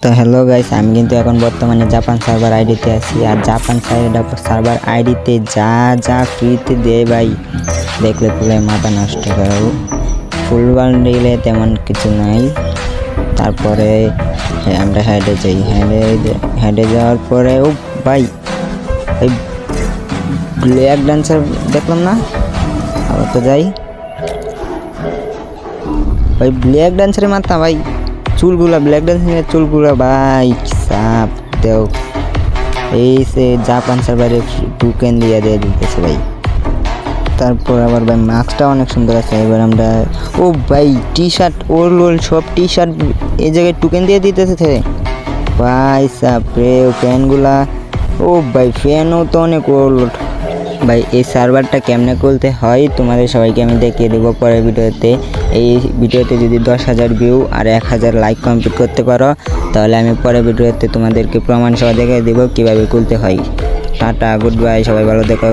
তো hello guys, আমি কিন্তু এখন বর্তমানে জাপান সার্ভার আইডিতে আছি। আর জাপান সার্ভার আইডিতে যা যা ফ্রিতে দেয় ভাই, দেখলে পুরো মাথা নষ্ট করাবো। ফুল বান্ডিলে তেমন কিছু নাই। তারপরে আমরা হেডে যাই, হেডে যাওয়ার পরে ও ভাই এই ব্ল্যাক ডান্সার দেখলাম না, আবার তো যাই ভাই। ব্ল্যাক ডান্সারে মারতাম ভাই, চুলগুলা ব্ল্যাক ডান্সিংয়ের চুলগুলা ভাই সাপ দেও। এই সে জাপান সার্ভারে টোকেন দিয়ে দিতেছে ভাই। তারপর আবার ভাই মাস্কটা অনেক সুন্দর আছে। এবার আমরা ও ভাই টি শার্ট ওর সব টি শার্ট এই জায়গায় টোকেন দিয়ে দিতেছে ভাই সাপ রে। ফ্যানগুলা ও ভাই ফ্যানও তো অনেক ওল্ড ভাই। এই সার্ভারটা কেমনে খুলতে হয় তোমাদের সবাইকে আমি দেখিয়ে দেবো পরের ভিডিওতে। এই ভিডিওতে যদি 10,000 ভিউ আর 1,000 লাইক কমপ্লিট করতে পারো, তাহলে আমি পরের ভিডিওতে তোমাদেরকে প্রমাণ সহ দেখিয়ে দেবো কীভাবে খুলতে হয়। টাটা, গুড বাই, সবাই ভালো দেখো।